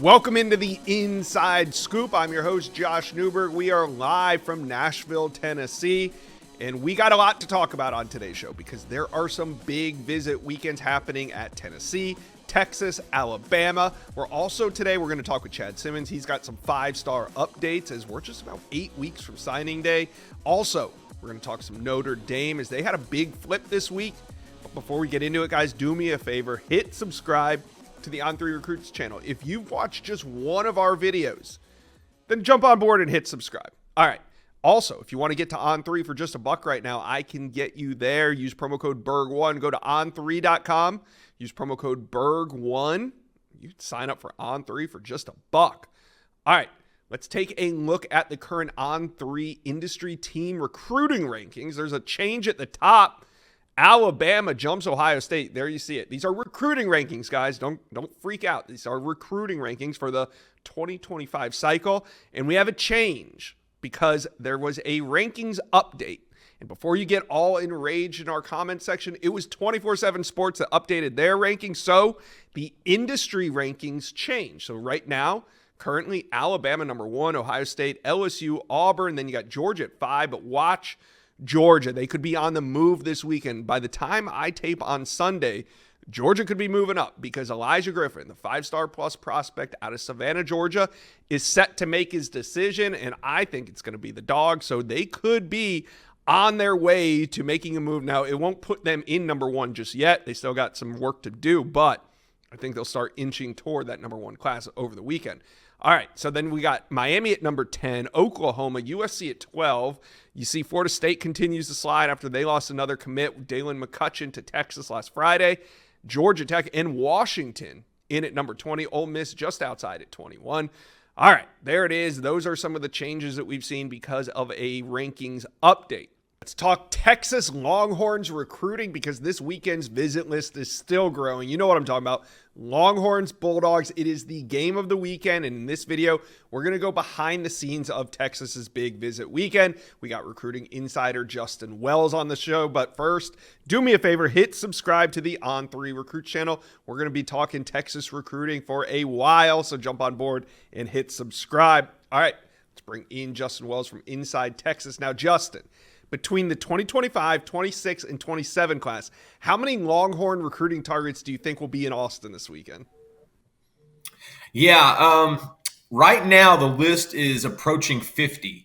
Welcome into the Inside Scoop. I'm your host, Josh Newberg. We are live from Nashville, Tennessee, and we got a lot to talk about on today's show because there are some big visit weekends happening at Tennessee, Texas, Alabama. We're going to talk with Chad Simmons. He's got some five-star updates as we're just about 8 weeks from signing day. Also, we're going to talk some Notre Dame as they had a big flip this week. But before we get into it, guys, do me a favor, hit subscribe to the On3 Recruits channel. If you've watched just one of our videos, then jump on board and hit subscribe. All right. Also, if you want to get to On3 for just $1 right now, I can get you there. Use promo code BERG1. Go to on3.com. Use promo code BERG1. You can sign up for On3 for just $1. All right. Let's take a look at the current On3 industry team recruiting rankings. There's a change at the top. Alabama jumps Ohio State. There you see it. These are recruiting rankings, guys. Don't freak out. These are recruiting rankings for the 2025 cycle. And we have a change because there was a rankings update. And before you get all enraged in our comment section, it was 24/7 Sports that updated their rankings. So the industry rankings changed. So right now, currently Alabama number 1, Ohio State, LSU, Auburn. Then you got Georgia at 5. But watch Georgia. They could be on the move this weekend. By the time I tape on Sunday, Georgia could be moving up because Elijah Griffin, the 5-star plus prospect out of Savannah, Georgia, is set to make his decision, and I think it's going to be the Dogs. So they could be on their way to making a move. Now, it won't put them in number 1 just yet. They still got some work to do, but I think they'll start inching toward that number 1 class over the weekend. All right, so then we got Miami at number 10, Oklahoma, USC at 12. You see Florida State continues to slide after they lost another commit with Dalen McCutcheon to Texas last Friday. Georgia Tech and Washington in at number 20. Ole Miss just outside at 21. All right, there it is. Those are some of the changes that we've seen because of a rankings update. Let's talk Texas Longhorns recruiting because this weekend's visit list is still growing. You know what I'm talking about. Longhorns, Bulldogs. It is the game of the weekend. And in this video, we're going to go behind the scenes of Texas's big visit weekend. We got recruiting insider Justin Wells on the show. But first, do me a favor, hit subscribe to the On3 Recruit channel. We're going to be talking Texas recruiting for a while. So jump on board and hit subscribe. All right, let's bring in Justin Wells from Inside Texas. Now, Justin, between the 2025, 26, and 27 class, how many Longhorn recruiting targets do you think will be in Austin this weekend? Yeah, right now the list is approaching 50.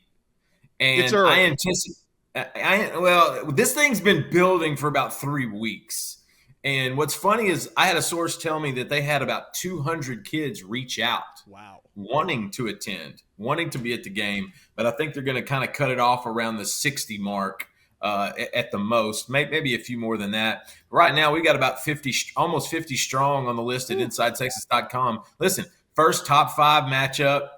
And it's early. I anticipate, well, this thing's been building for about 3 weeks. And what's funny is I had a source tell me that they had about 200 kids reach out. Wow. Wanting to attend, wanting to be at the game, but I think they're going to kind of cut it off around the 60 mark at the most, maybe a few more than that. Right now, we got about 50, almost 50 strong on the list at InsideTexas.com. Listen, first top 5 matchup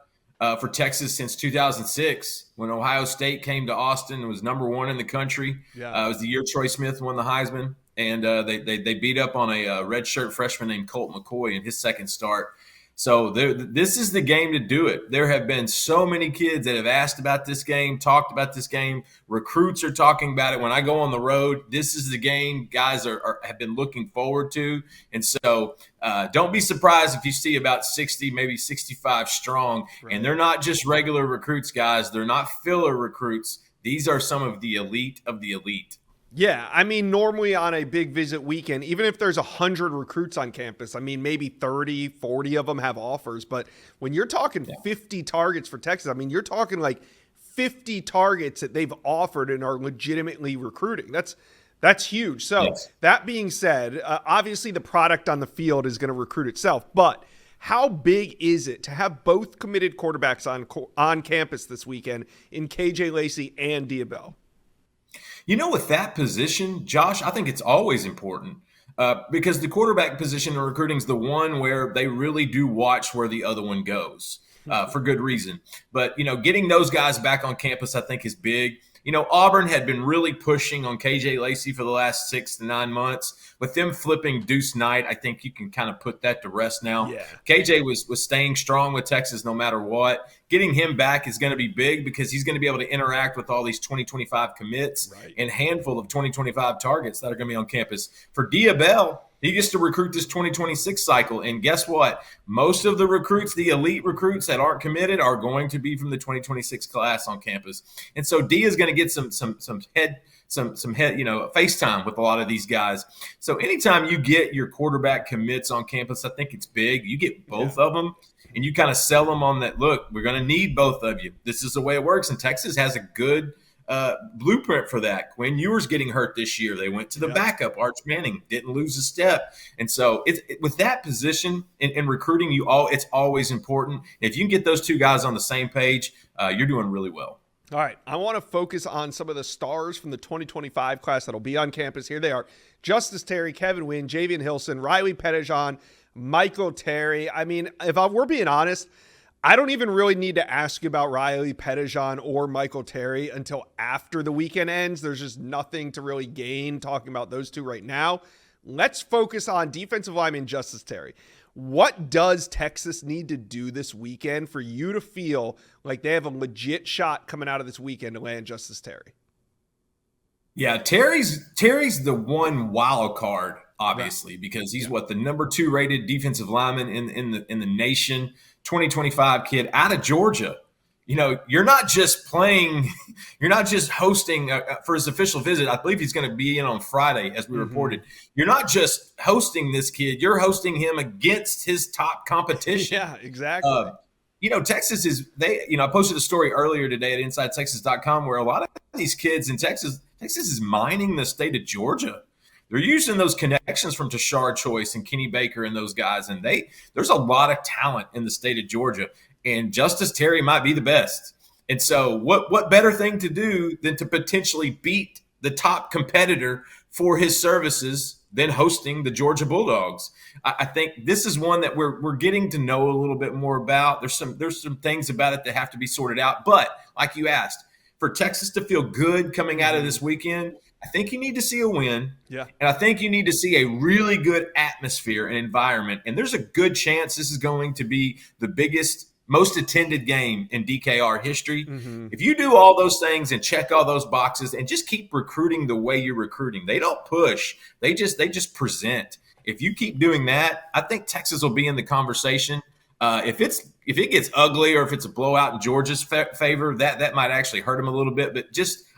for Texas since 2006 when Ohio State came to Austin and was number 1 in the country. Yeah. It was the year Troy Smith won the Heisman, and they beat up on a redshirt freshman named Colt McCoy in his second start. So this is the game to do it. There have been so many kids that have asked about this game, talked about this game. Recruits are talking about it. When I go on the road, this is the game guys have been looking forward to. And so don't be surprised if you see about 60, maybe 65 strong. Right. And they're not just regular recruits, guys. They're not filler recruits. These are some of the elite of the elite. Yeah, I mean, normally on a big visit weekend, even if there's 100 recruits on campus, I mean, maybe 30, 40 of them have offers. But when you're talking 50 targets for Texas, I mean, you're talking like 50 targets that they've offered and are legitimately recruiting. That's huge. So That being said, obviously the product on the field is going to recruit itself. But how big is it to have both committed quarterbacks on campus this weekend in KJ Lacey and Diabell? You know, with that position, Josh, I think it's always important because the quarterback position in recruiting is the one where they really do watch where the other one goes for good reason. But, you know, getting those guys back on campus, I think, is big. You know, Auburn had been really pushing on KJ Lacey for the last 6 to 9 months. With them flipping Deuce Knight, I think you can kind of put that to rest now. Yeah. KJ was staying strong with Texas no matter what. Getting him back is going to be big because he's going to be able to interact with all these 2025 commits and a handful of 2025 targets that are going to be on campus. For Diabell, He gets to recruit this 2026 cycle. And guess what? Most of the recruits, the elite recruits that aren't committed, are going to be from the 2026 class on campus. And so D is going to get some head, FaceTime with a lot of these guys. So anytime you get your quarterback commits on campus, I think it's big. You get both of them, and you kind of sell them on that. Look, we're going to need both of you. This is the way it works. And Texas has a good blueprint for that. Quinn Ewers getting hurt this year. They went to the backup. Arch Manning didn't lose a step. And so with that position in recruiting, it's always important. If you can get those two guys on the same page, you're doing really well. All right, I want to focus on some of the stars from the 2025 class that'll be on campus. Here they are: Justice Terry, Kevin Wynn, Javian Hilson, Riley Pettijohn, Michael Terry. I mean, if we're being honest, I don't even really need to ask you about Riley Pettijohn or Michael Terry until after the weekend ends. There's just nothing to really gain talking about those two right now. Let's focus on defensive lineman Justice Terry. What does Texas need to do this weekend for you to feel like they have a legit shot coming out of this weekend to land Justice Terry? Yeah, Terry's the one wild card, obviously, because he's the number 2 rated defensive lineman in the nation. 2025 kid out of Georgia. You know, you're not just hosting for his official visit. I believe he's going to be in on Friday, as we reported. You're not just hosting this kid, you're hosting him against his top competition. Yeah, exactly. Texas is I posted a story earlier today at InsideTexas.com where a lot of these kids in Texas is mining the state of Georgia. They're using those connections from Tashard Choice and Kenny Baker and those guys, and there's a lot of talent in the state of Georgia, and Justice Terry might be the best. And so what better thing to do than to potentially beat the top competitor for his services than hosting the Georgia Bulldogs? I think this is one that we're getting to know a little bit more about. There's some things about it that have to be sorted out, but like you asked, for Texas to feel good coming out of this weekend, I think you need to see a win. Yeah. And I think you need to see a really good atmosphere and environment. And there's a good chance this is going to be the biggest, most attended game in DKR history. Mm-hmm. If you do all those things and check all those boxes and just keep recruiting the way you're recruiting, they don't push. They just present. If you keep doing that, I think Texas will be in the conversation. If it gets ugly or if it's a blowout in Georgia's favor, that might actually hurt them a little bit. But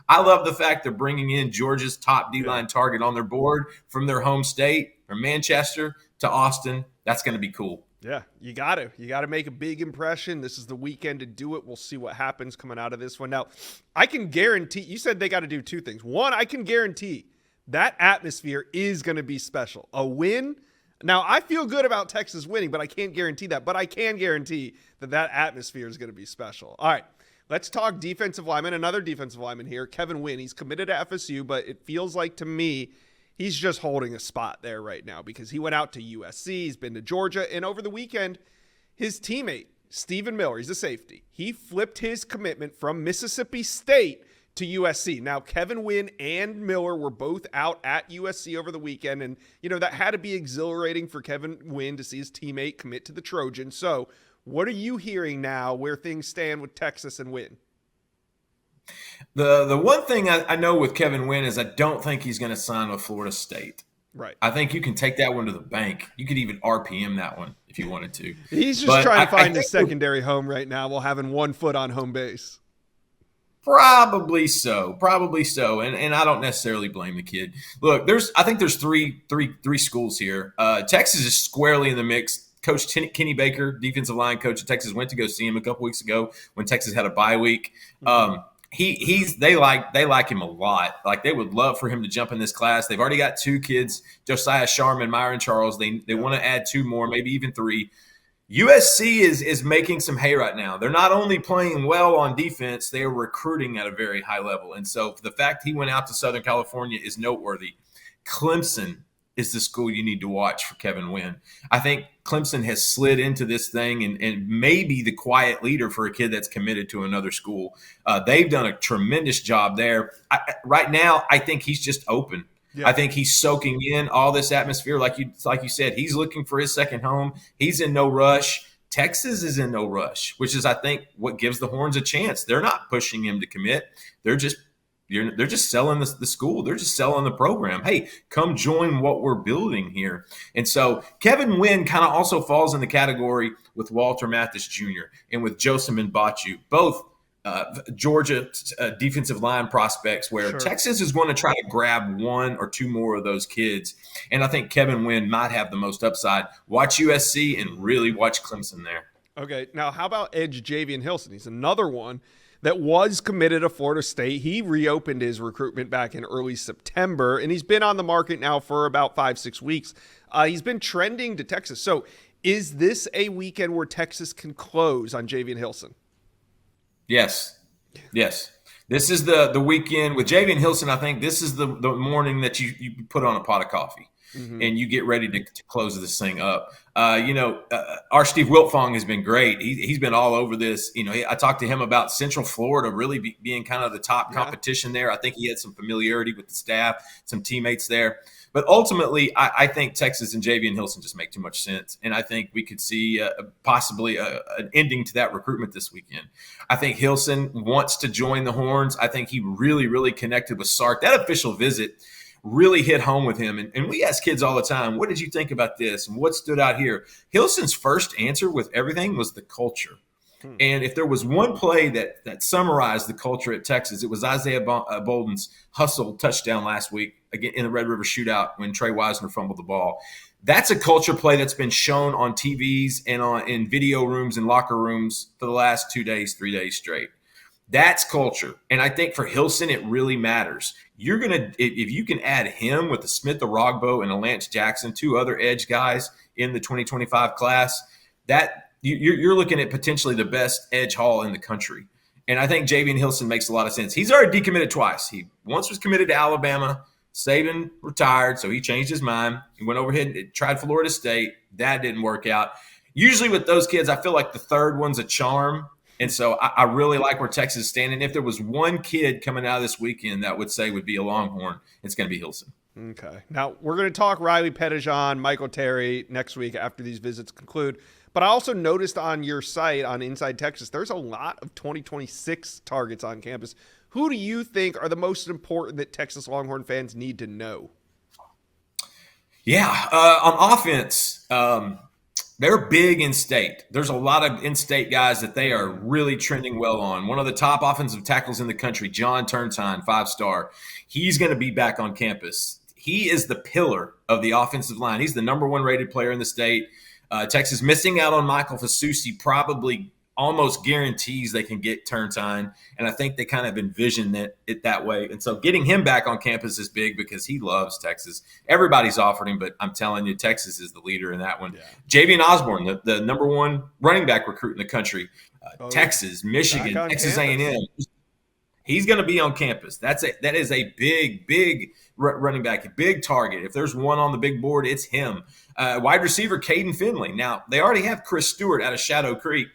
I love the fact they're bringing in Georgia's top D-line target on their board from their home state, from Manchester to Austin. That's going to be cool. Yeah, you got to make a big impression. This is the weekend to do it. We'll see what happens coming out of this one. Now, I can guarantee, you said they got to do two things. One, I can guarantee that atmosphere is going to be special. A win. Now, I feel good about Texas winning, but I can't guarantee that. But I can guarantee that atmosphere is going to be special. All right, let's talk defensive lineman. Another defensive lineman here, Kevin Wynn. He's committed to FSU, but it feels like to me he's just holding a spot there right now because he went out to USC. He's been to Georgia. And over the weekend, his teammate, Stephen Miller, he's a safety, he flipped his commitment from Mississippi State to USC. Now, Kevin Wynn and Miller were both out at USC over the weekend, and, that had to be exhilarating for Kevin Wynn to see his teammate commit to the Trojans. So, what are you hearing now where things stand with Texas and Wynn? The one thing I know with Kevin Wynn is I don't think he's going to sign with Florida State. Right. I think you can take that one to the bank. You could even RPM that one if you wanted to. He's just trying to find his secondary home right now while having 1 foot on home base. Probably so. And I don't necessarily blame the kid. Look, I think there's three schools here. Texas is squarely in the mix. Coach Kenny Baker, defensive line coach at Texas, went to go see him a couple weeks ago when Texas had a bye week. They like him a lot. Like, they would love for him to jump in this class. They've already got 2 kids, Josiah Sharman, Myron Charles. They want to add 2 more, maybe even 3. USC is making some hay right now. They're not only playing well on defense, they are recruiting at a very high level. And so the fact he went out to Southern California is noteworthy. Clemson is the school you need to watch for Kevin Wynn. I think Clemson has slid into this thing and may be the quiet leader for a kid that's committed to another school. They've done a tremendous job there. Right now, I think he's just open. Yeah. I think he's soaking in all this atmosphere. Like you said, he's looking for his second home. He's in no rush. Texas is in no rush, which is, I think, what gives the Horns a chance. They're not pushing him to commit. They're just, they're just selling the school. They're just selling the program. Hey, come join what we're building here. And so Kevin Wynn kind of also falls in the category with Walter Mathis Jr. and with Joseph Mbachu, both Georgia defensive line prospects, where Sure. Texas is going to try to grab one or two more of those kids. And I think Kevin Wynn might have the most upside. Watch USC and really watch Clemson there. Okay, now how about edge Javian Hilson? He's another one that was committed to Florida State. He reopened his recruitment back in early September, and he's been on the market now for about 5-6 weeks. He's been trending to Texas. So is this a weekend where Texas can close on Javian Hilson? Yes. This is the weekend with Javian Hilson. I think this is the morning that you put on a pot of coffee. And you get ready to close this thing up. Our Steve Wiltfong has been great. He's been all over this. I talked to him about Central Florida really being kind of the top competition there. I think he had some familiarity with the staff, some teammates there. But ultimately, I think Texas and Javian Hilson just make too much sense. And I think we could see possibly an ending to that recruitment this weekend. I think Hilson wants to join the Horns. I think he really, really connected with Sark. That official visit really hit home with him. And we ask kids all the time, what did you think about this? And what stood out here? Hilson's first answer with everything was the culture. And if there was one play that summarized the culture at Texas, it was Isaiah Bolden's hustle touchdown last week again in the Red River Shootout when Trey Wisner fumbled the ball. That's a culture play that's been shown on TVs and in video rooms and locker rooms for the last 2 days, 3 days straight. That's culture. And I think for Hilson, it really matters. If you can add him with a Smith Arogbo and a Lance Jackson, two other edge guys in the 2025 class, that you're looking at potentially the best edge haul in the country. And I think Javian Hilson makes a lot of sense. He's already decommitted twice. He once was committed to Alabama. Saban retired, so he changed his mind. He went over ahead and tried Florida State. That didn't work out. Usually with those kids, I feel like the third one's a charm. And so I really like where Texas is standing. If there was one kid coming out of this weekend that would be a Longhorn, it's going to be Hilson. Okay. Now, we're going to talk Riley Pettijohn, Michael Terry next week after these visits conclude. But I also noticed on your site on Inside Texas, there's a lot of 2026 targets on campus. Who do you think are the most important that Texas Longhorn fans need to know? Yeah, on offense, they're big in state. There's a lot of in-state guys that they are really trending well on. One of the top offensive tackles in the country, John Turntine, 5-star. He's going to be back on campus. He is the pillar of the offensive line. He's the number one rated player in the state. Texas missing out on Michael Fasusi probably almost guarantees they can get Turntine, and I think they kind of envision it that way. And so getting him back on campus is big because he loves Texas. Everybody's offered him, but I'm telling you, Texas is the leader in that one. Yeah. Javian Osborne, the number one running back recruit in the country, Texas, Michigan, Texas A&M. He's going to be on campus. That is a big running back, a big target. If there's one on the big board, it's him. Wide receiver Caden Finley. Now, they already have Chris Stewart out of Shadow Creek.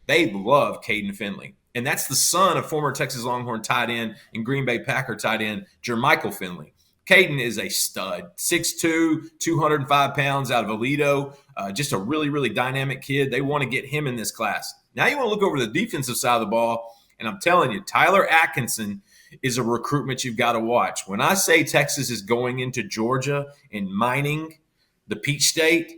They love Caden Finley. And that's the son of former Texas Longhorn tight end and Green Bay Packer tight end Jermichael Finley. Caden is a stud, 6'2", 205 pounds out of Aledo. Just a really, really dynamic kid. They want to get him in this class. Now you want to look over the defensive side of the ball, and I'm telling you, Tyler Atkinson is a recruitment you've got to watch. When I say Texas is going into Georgia and mining the Peach State,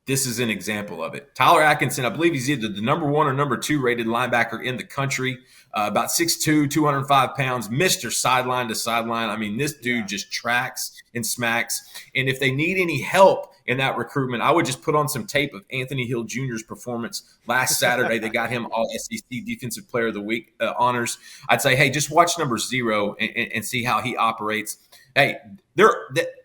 this is an example of it. Tyler Atkinson, I believe he's either the number one or number two rated linebacker in the country, about 6'2", 205 pounds, Mr. Sideline to sideline. I mean, this dude just tracks and smacks. And if they need any help in that recruitment, I would just put on some tape of Anthony Hill Jr.'s performance last Saturday. They got him all SEC Defensive Player of the Week honors. I'd say, hey, just watch number 0 and see how he operates. Hey,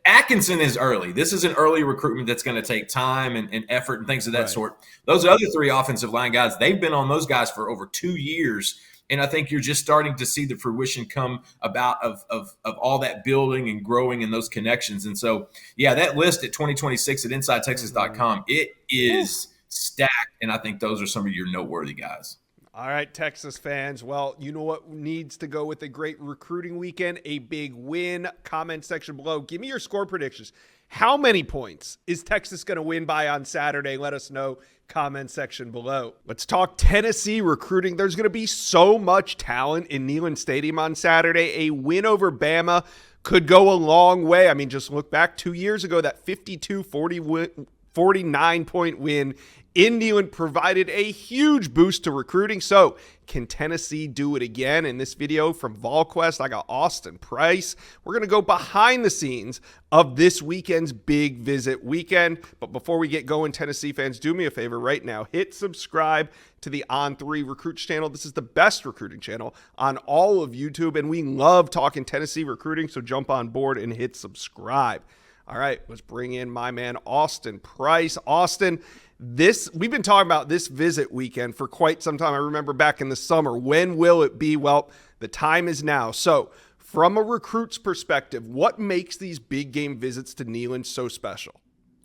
Atkinson is early. This is an early recruitment that's going to take time and effort and things of that sort. Those other three offensive line guys, they've been on those guys for over 2 years. And I think you're just starting to see the fruition come about of all that building and growing and those connections. And so, yeah, that list at 2026 at InsideTexas.com, it is stacked. And I think those are some of your noteworthy guys. All right, Texas fans. Well, you know what needs to go with a great recruiting weekend? A big win. Comment section below. Give me your score predictions. How many points is Texas going to win by on Saturday? Let us know. Comment section below. Let's talk Tennessee recruiting. There's going to be so much talent in Neyland Stadium on Saturday. A win over Bama could go a long way. I mean, just look back 2 years ago, that 49-point win in Neyland provided a huge boost to recruiting. So can Tennessee do it again? In this video from VolQuest, I got Austin Price. We're going to go behind the scenes of this weekend's big visit weekend. But before we get going, Tennessee fans, do me a favor right now. Hit subscribe to the On3 Recruits channel. This is the best recruiting channel on all of YouTube, and we love talking Tennessee recruiting, so jump on board and hit subscribe. All right, let's bring in my man, Austin Price. Austin, we've been talking about this visit weekend for quite some time. I remember back in the summer. When will it be? Well, the time is now. So from a recruit's perspective, what makes these big game visits to Neyland so special?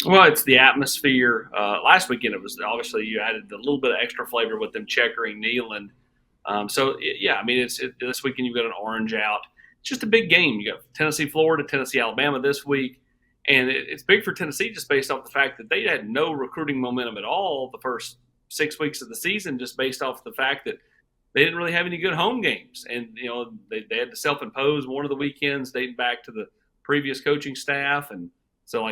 Well, it's the atmosphere. Last weekend, it was obviously you added a little bit of extra flavor with them checkering Neyland. This weekend you've got an orange out. It's just a big game. You got Tennessee, Florida, Tennessee, Alabama this week. And it's big for Tennessee just based off the fact that they had no recruiting momentum at all the first 6 weeks of the season, just based off the fact that they didn't really have any good home games. And, they had to self-impose one of the weekends dating back to the previous coaching staff. And so,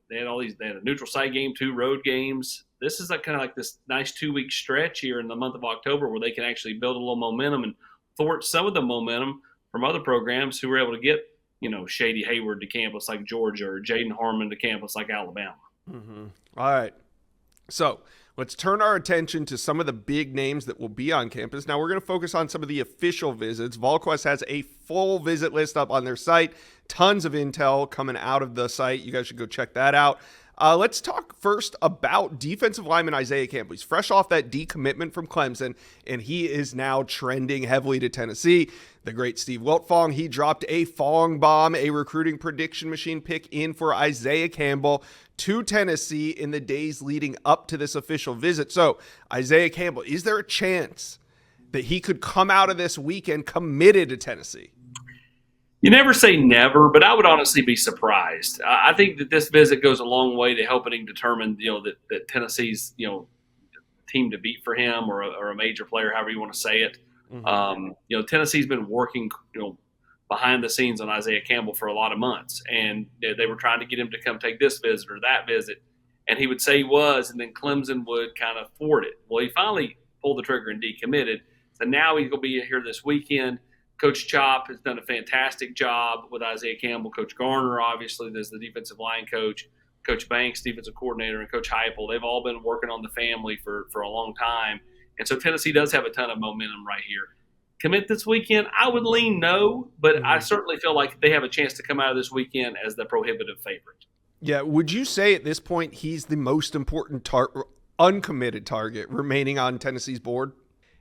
they had a neutral site game, 2 road games. This is kind of this nice 2-week stretch here in the month of October where they can actually build a little momentum and thwart some of the momentum from other programs who were able to get Shady Hayward to campus like Georgia or Jaden Harmon to campus like Alabama. Mm-hmm. All right. So let's turn our attention to some of the big names that will be on campus. Now we're going to focus on some of the official visits. VolQuest has a full visit list up on their site. Tons of intel coming out of the site. You guys should go check that out. Let's talk first about defensive lineman Isaiah Campbell. He's fresh off that decommitment from Clemson, and he is now trending heavily to Tennessee. The great Steve Wiltfong, he dropped a Fong bomb, a recruiting prediction machine pick in for Isaiah Campbell to Tennessee in the days leading up to this official visit. So, Isaiah Campbell, is there a chance that he could come out of this weekend committed to Tennessee? You never say never, but I would honestly be surprised. I think that this visit goes a long way to helping him determine, that Tennessee's, team to beat for him or a major player, however you want to say it. Mm-hmm. Tennessee's been working, behind the scenes on Isaiah Campbell for a lot of months, and they were trying to get him to come take this visit or that visit, and he would say he was, and then Clemson would kind of thwart it. Well, he finally pulled the trigger and decommitted, so now he's going to be here this weekend. Coach Chop has done a fantastic job with Isaiah Campbell. Coach Garner, obviously, there's the defensive line coach. Coach Banks, defensive coordinator, and Coach Heupel. They've all been working on the family for a long time. And so Tennessee does have a ton of momentum right here. Commit this weekend? I would lean no, but I certainly feel like they have a chance to come out of this weekend as the prohibitive favorite. Yeah, would you say at this point he's the most important uncommitted target remaining on Tennessee's board?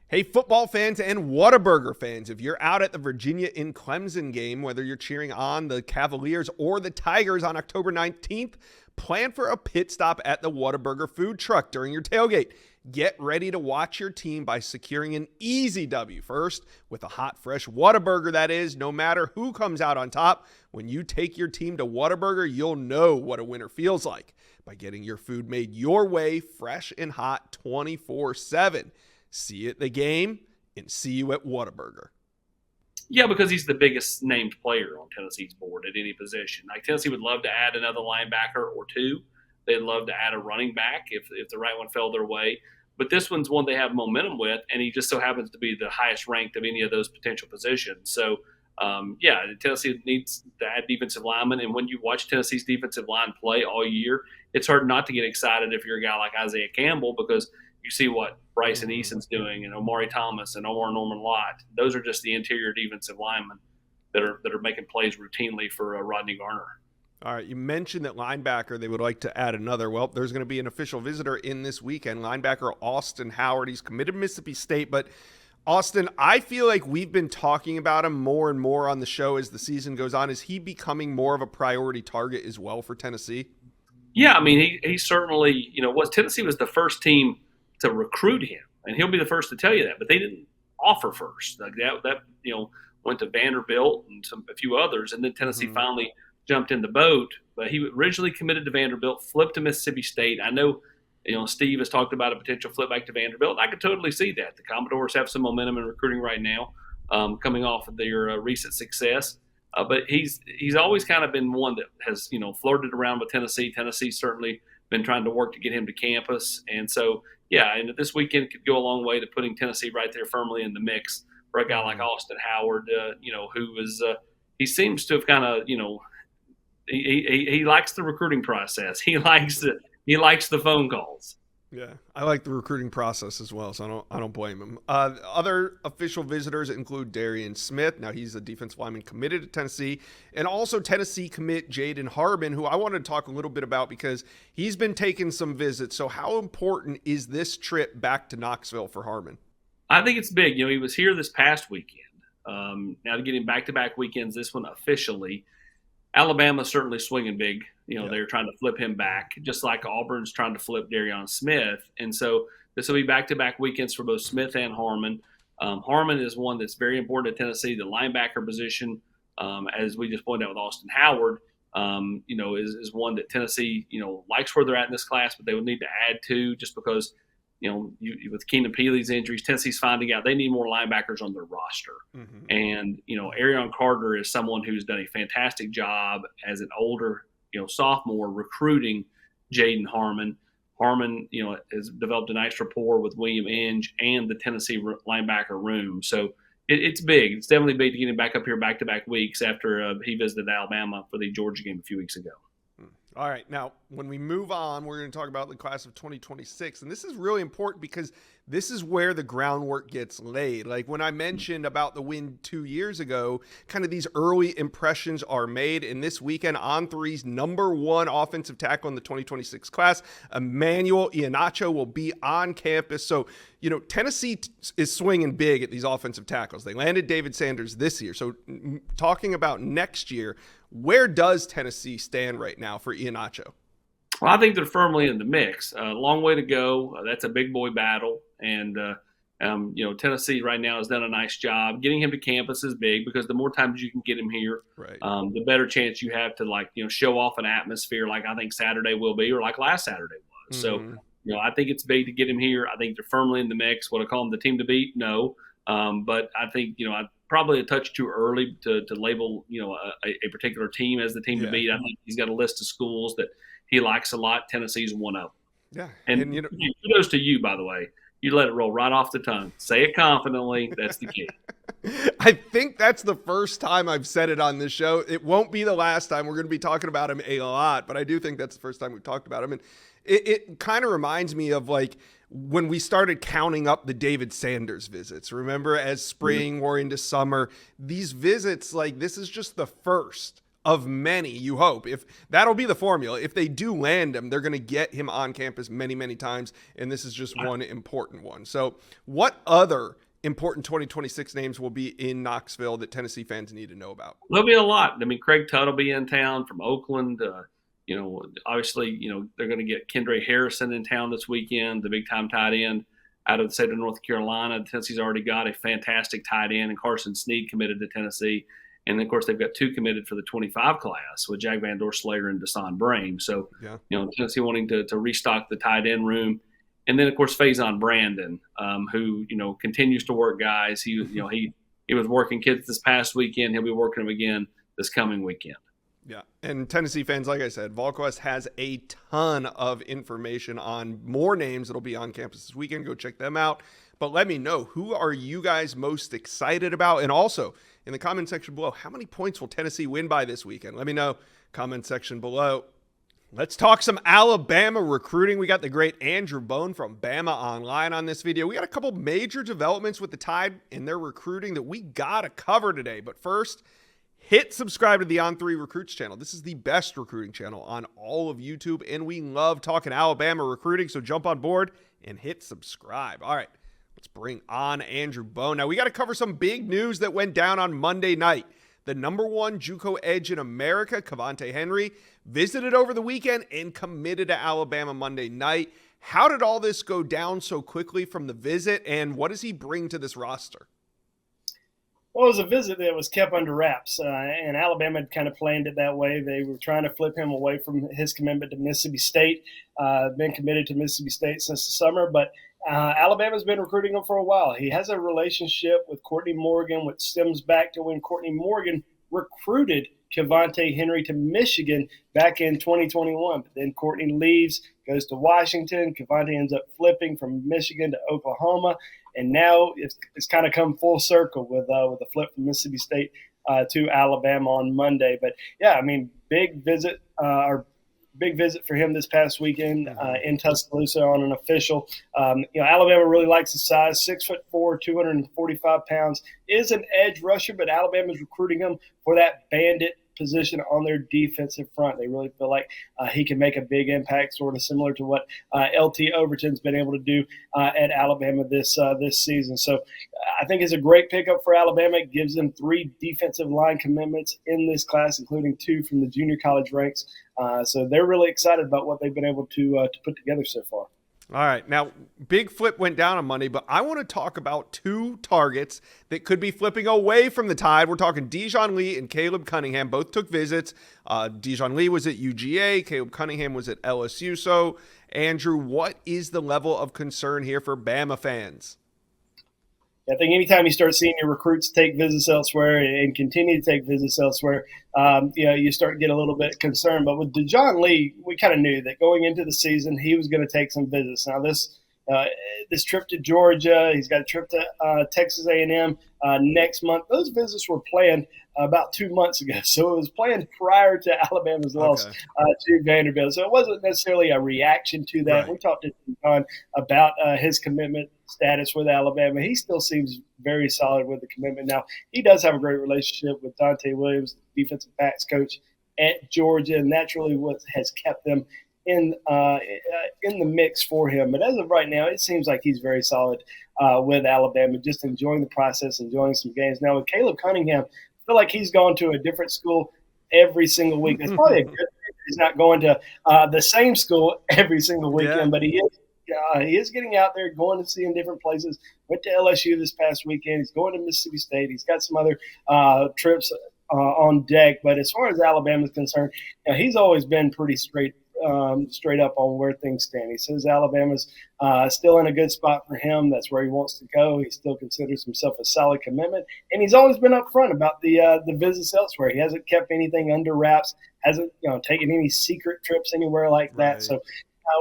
Hey, football fans and Whataburger fans, if you're out at the Virginia in Clemson game, whether you're cheering on the Cavaliers or the Tigers on October 19th, plan for a pit stop at the Whataburger food truck during your tailgate. Get ready to watch your team by securing an easy W first with a hot, fresh Whataburger, that is. No matter who comes out on top, when you take your team to Whataburger, you'll know what a winner feels like by getting your food made your way, fresh and hot 24/7. See you at the game and see you at Whataburger. Yeah, because he's the biggest named player on Tennessee's board at any position. Like Tennessee would love to add another linebacker or two. They'd love to add a running back if the right one fell their way. But this one's one they have momentum with, and he just so happens to be the highest ranked of any of those potential positions. So, Tennessee needs to add defensive linemen. And when you watch Tennessee's defensive line play all year, it's hard not to get excited if you're a guy like Isaiah Campbell because you see what Bryson Eason's doing and Omari Thomas and Omar Norman Lott. Those are just the interior defensive linemen that are making plays routinely for Rodney Garner. All right, you mentioned that linebacker, they would like to add another. Well, there's going to be an official visitor in this weekend, linebacker Austin Howard. He's committed to Mississippi State, but Austin, I feel like we've been talking about him more and more on the show as the season goes on. Is he becoming more of a priority target as well for Tennessee? Yeah, I mean, he certainly, Tennessee was the first team to recruit him, and he'll be the first to tell you that, but they didn't offer first. Like that went to Vanderbilt and a few others, and then Tennessee finally jumped in the boat, but he originally committed to Vanderbilt, flipped to Mississippi State. I know, Steve has talked about a potential flip back to Vanderbilt. I could totally see that. The Commodores have some momentum in recruiting right now, coming off of their recent success. But he's always kind of been one that has, flirted around with Tennessee. Tennessee's certainly been trying to work to get him to campus. And so, yeah, and this weekend could go a long way to putting Tennessee right there firmly in the mix for a guy like Austin Howard, who is he seems to have kind of, he likes the recruiting process. He likes the phone calls. Yeah, I like the recruiting process as well, so I don't blame him. Other official visitors include Darian Smith. Now, he's a defensive lineman committed to Tennessee, and also Tennessee commit Jaden Harmon, who I wanted to talk a little bit about because he's been taking some visits. So how important is this trip back to Knoxville for Harmon? I think it's big. He was here this past weekend. Now to get him back-to-back weekends, this one officially, Alabama's certainly swinging big. They're trying to flip him back, just like Auburn's trying to flip Darian Smith. And so this will be back-to-back weekends for both Smith and Harmon. Harmon is one that's very important to Tennessee. The linebacker position, as we just pointed out with Austin Howard, is one that Tennessee, likes where they're at in this class, but they would need to add to just because, with Keenan Peely's injuries, Tennessee's finding out they need more linebackers on their roster. Mm-hmm. And, Arion Carter is someone who's done a fantastic job as an older, sophomore recruiting Jaden Harmon. Harmon, has developed a nice rapport with William Inge and the Tennessee linebacker room. So it's big. It's definitely big to get him back up here back-to-back weeks after he visited Alabama for the Georgia game a few weeks ago. All right. Now, when we move on, we're going to talk about the class of 2026. And this is really important because this is where the groundwork gets laid. Like when I mentioned about the win 2 years ago, kind of these early impressions are made. And this weekend, On3's number one offensive tackle in the 2026 class, Emmanuel Iheanacho, will be on campus. So, Tennessee is swinging big at these offensive tackles. They landed David Sanders this year. So talking about next year, where does Tennessee stand right now for Iheanacho? Well, I think they're firmly in the mix. A long way to go. That's a big boy battle. And, Tennessee right now has done a nice job. Getting him to campus is big because the more times you can get him here, right, the better chance you have to, show off an atmosphere like I think Saturday will be or like last Saturday was. Mm-hmm. So, I think it's big to get him here. I think they're firmly in the mix. Would I call them the team to beat? No. But I think, probably a touch too early to label, a particular team as the team to beat. I think he's got a list of schools that he likes a lot. Tennessee's one of them. Yeah. And kudos to you, by the way. You let it roll right off the tongue. Say it confidently. That's the key. I think that's the first time I've said it on this show. It won't be the last time. We're going to be talking about him a lot, but I do think that's the first time we've talked about him. And it kind of reminds me of when we started counting up the David Sanders visits. Remember, as spring wore into summer, these visits, this is just the first of many, you hope. If that'll be the formula. If they do land him, they're going to get him on campus many, many times, and this is just one important one. So what other important 2026 names will be in Knoxville that Tennessee fans need to know about? There'll be a lot. I mean, Craig Tutt will be in town from Oakland. Obviously, they're going to get Kendra Harrison in town this weekend, the big-time tight end out of the state of North Carolina. Tennessee's already got a fantastic tight end, and Carson Snead committed to Tennessee. And, of course, they've got two committed for the 25 class with Jack Van Dorslayer and Desan Brain. So, Tennessee wanting to restock the tight end room. And then, of course, Faison Brandon, who, continues to work guys. He was working kids this past weekend. He'll be working them again this coming weekend. Yeah. And Tennessee fans, like I said, VolQuest has a ton of information on more names that'll be on campus this weekend. Go check them out. But let me know, who are you guys most excited about? And also, in the comment section below, how many points will Tennessee win by this weekend? Let me know. Comment section below. Let's talk some Alabama recruiting. We got the great Andrew Bone from Bama Online on this video. We got a couple major developments with the Tide in their recruiting that we got to cover today. But first, hit subscribe to the On3 Recruits channel. This is the best recruiting channel on all of YouTube, and we love talking Alabama recruiting, so jump on board and hit subscribe. All right, let's bring on Andrew Bone. Now, we got to cover some big news that went down on Monday night. The number one JUCO edge in America, Cavante Henry, visited over the weekend and committed to Alabama Monday night. How did all this go down so quickly from the visit, and what does he bring to this roster? Well, it was a visit that was kept under wraps, and Alabama had kind of planned it that way. They were trying to flip him away from his commitment to Mississippi State. Been committed to Mississippi State since the summer, but Alabama's been recruiting him for a while. He has a relationship with Courtney Morgan, which stems back to when Courtney Morgan recruited Kevontae Henry to Michigan back in 2021. But then Courtney leaves, goes to Washington. Kevontae ends up flipping from Michigan to Oklahoma. And now it's kind of come full circle with a flip from Mississippi State to Alabama on Monday. But yeah, I mean, big visit for him this past weekend in Tuscaloosa on an official. Alabama really likes his size, 6'4", 245 pounds, is an edge rusher, but Alabama's recruiting him for that bandit position on their defensive front. They really feel like he can make a big impact, sort of similar to what LT Overton's been able to do at Alabama this season. So I think it's a great pickup for Alabama. It gives them 3 defensive line commitments in this class, including 2 from the junior college ranks. So they're really excited about what they've been able to put together so far. All right. Now, big flip went down on Monday, but I want to talk about 2 targets that could be flipping away from the Tide. We're talking Dijon Lee and Caleb Cunningham. Both took visits. Dijon Lee was at UGA. Caleb Cunningham was at LSU. So, Andrew, what is the level of concern here for Bama fans? I think anytime you start seeing your recruits take visits elsewhere and continue to take visits elsewhere, you start to get a little bit concerned. But with Dijon Lee, we kind of knew that going into the season, he was going to take some visits. Now, this trip to Georgia, he's got a trip to Texas A&M next month. Those visits were planned about 2 months ago. So it was planned prior to Alabama's loss to Vanderbilt. So it wasn't necessarily a reaction to that. Right. We talked to Dijon about his commitment status with Alabama. He still seems very solid with the commitment. Now, he does have a great relationship with Dante Williams, the defensive backs coach at Georgia, and that's really what has kept them in the mix for him. But as of right now, it seems like he's very solid with Alabama, just enjoying the process, enjoying some games. Now, with Caleb Cunningham, I feel like he's gone to a different school every single week. It's probably a good thing he's not going to the same school every single weekend, but he is getting out there, going to see in different places. Went to LSU this past weekend. He's going to Mississippi State. He's got some other trips on deck. But as far as Alabama is concerned, he's always been pretty straight up on where things stand. He says Alabama's still in a good spot for him. That's where he wants to go. He still considers himself a solid commitment. And he's always been upfront about the visits elsewhere. He hasn't kept anything under wraps, hasn't taken any secret trips anywhere like that. Right. So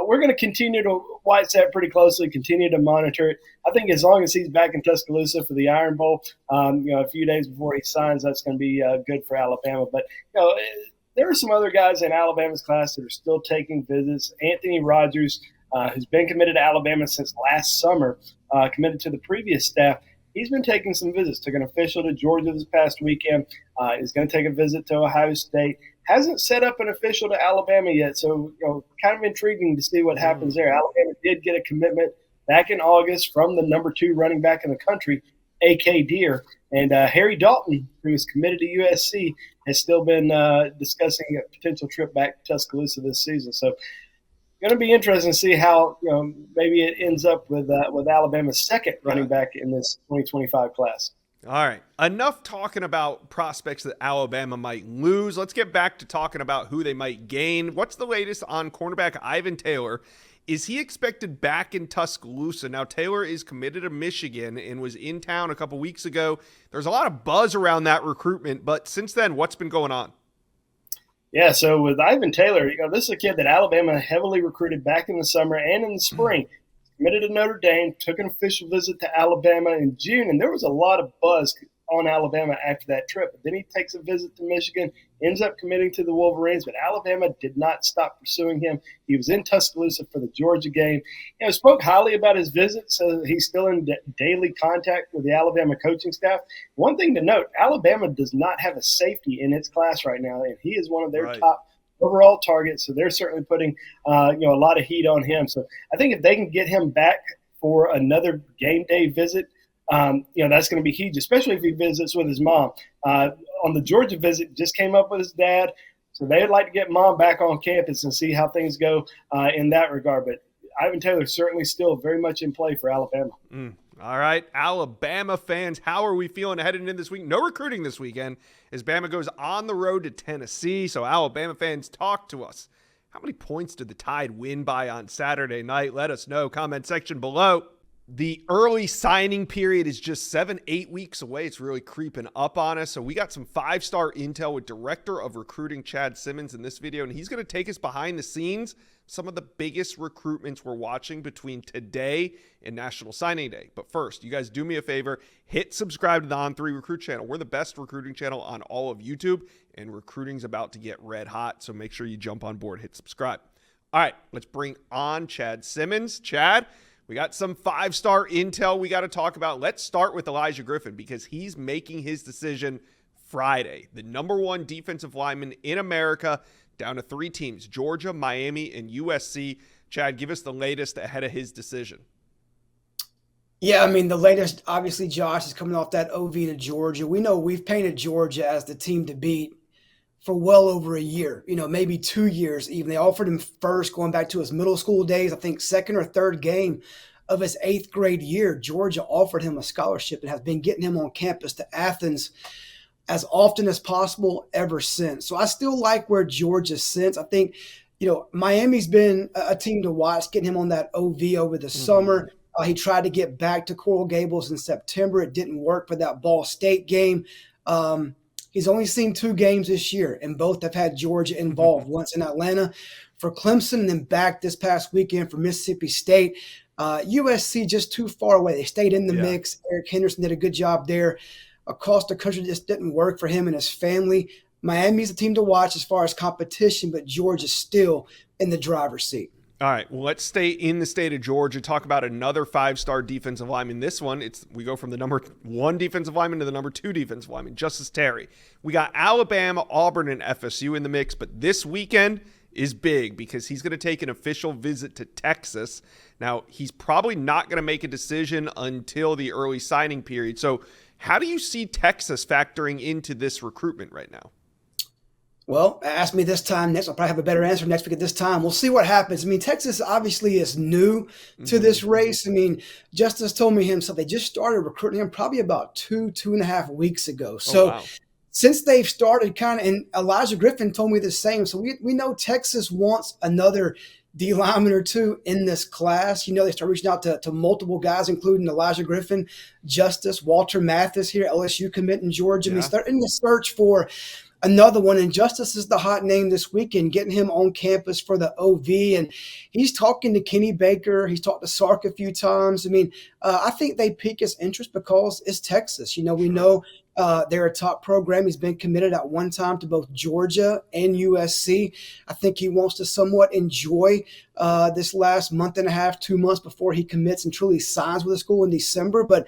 we're going to continue to watch that pretty closely, continue to monitor it. I think as long as he's back in Tuscaloosa for the Iron Bowl, a few days before he signs, that's going to be good for Alabama. But, there are some other guys in Alabama's class that are still taking visits. Anthony Rogers, who's been committed to Alabama since last summer, committed to the previous staff. He's been taking some visits. Took an official to Georgia this past weekend. Is going to take a visit to Ohio State. Hasn't set up an official to Alabama yet, so kind of intriguing to see what happens there. Alabama did get a commitment back in August from the number 2 running back in the country, A.K. Deere. And Harry Dalton, who is committed to USC, has still been discussing a potential trip back to Tuscaloosa this season. So going to be interesting to see how maybe it ends up with Alabama's second running back in this 2025 class. All right. Enough talking about prospects that Alabama might lose. Let's get back to talking about who they might gain. What's the latest on cornerback Ivan Taylor? Is he expected back in Tuscaloosa? Now, Taylor is committed to Michigan and was in town a couple weeks ago. There's a lot of buzz around that recruitment, but since then, what's been going on? Yeah, so with Ivan Taylor, this is a kid that Alabama heavily recruited back in the summer and in the spring. Committed to Notre Dame, took an official visit to Alabama in June, and there was a lot of buzz on Alabama after that trip. But then he takes a visit to Michigan, ends up committing to the Wolverines, but Alabama did not stop pursuing him. He was in Tuscaloosa for the Georgia game. Spoke highly about his visit, so he's still in daily contact with the Alabama coaching staff. One thing to note, Alabama does not have a safety in its class right now, and he is one of their top overall targets, so they're certainly putting a lot of heat on him. So I think if they can get him back for another game day visit, that's going to be huge, especially if he visits with his mom. On the Georgia visit, just came up with his dad, so they'd like to get mom back on campus and see how things go in that regard. But Ivan Taylor certainly still very much in play for Alabama. All right, Alabama fans, how are we feeling heading into this week? No recruiting this weekend as Bama goes on the road to Tennessee. So Alabama fans, talk to us. How many points did the Tide win by on Saturday night? Let us know. Comment section below. The early signing period is just 7-8 weeks away. It's really creeping up on us. So we got some 5-star intel with Director of Recruiting Chad Simmons in this video, and he's going to take us behind the scenes, some of the biggest recruitments we're watching between today and National Signing Day. But first, you guys do me a favor, hit subscribe to the On3 Recruit channel. We're the best recruiting channel on all of YouTube, and recruiting's about to get red hot, so make sure you jump on board, hit subscribe. All right, let's bring on Chad Simmons. Chad, we got some 5-star intel we got to talk about. Let's start with Elijah Griffin because he's making his decision Friday. The #1 defensive lineman in America, down to 3 teams, Georgia, Miami, and USC. Chad, give us the latest ahead of his decision. Yeah, I mean, the latest, obviously, Josh, is coming off that OV to Georgia. We know we've painted Georgia as the team to beat for well over a year, maybe 2 years even. They offered him first going back to his middle school days. I think second or third game of his 8th grade year, Georgia offered him a scholarship and has been getting him on campus to Athens as often as possible ever since. So I still like where Georgia sits. I think, Miami's been a team to watch, getting him on that OV over the summer. He tried to get back to Coral Gables in September. It didn't work for that Ball State game. He's only seen 2 games this year, and both have had Georgia involved, once in Atlanta for Clemson and then back this past weekend for Mississippi State. USC just too far away. They stayed in the mix. Eric Henderson did a good job there. Across the country just didn't work for him and his family. Miami's a team to watch as far as competition, but Georgia's still in the driver's seat. All right, well, let's stay in the state of Georgia, talk about another 5-star defensive lineman. This one, we go from the #1 defensive lineman to the #2 defensive lineman, Justice Terry. We got Alabama, Auburn, and FSU in the mix, but this weekend is big because he's going to take an official visit to Texas. Now, he's probably not going to make a decision until the early signing period. So how do you see Texas factoring into this recruitment right now? Well, ask me this time next. I'll probably have a better answer next week at this time. We'll see what happens. I mean, Texas obviously is new to this race. I mean, Justice told me himself they just started recruiting him probably about 2.5 weeks ago. So since they've started and Elijah Griffin told me the same. So we know Texas wants another D lineman or 2 in this class. They start reaching out to multiple guys, including Elijah Griffin, Justice, Walter Mathis here, LSU commit in Georgia. I mean, starting to search for another one, and Justice is the hot name this weekend, getting him on campus for the OV. And he's talking to Kenny Baker. He's talked to Sark a few times. I mean, I think they pique his interest because it's Texas. We know they're a top program. He's been committed at one time to both Georgia and USC. I think he wants to somewhat enjoy this last month and a half, 2 months before he commits and truly signs with the school in December. But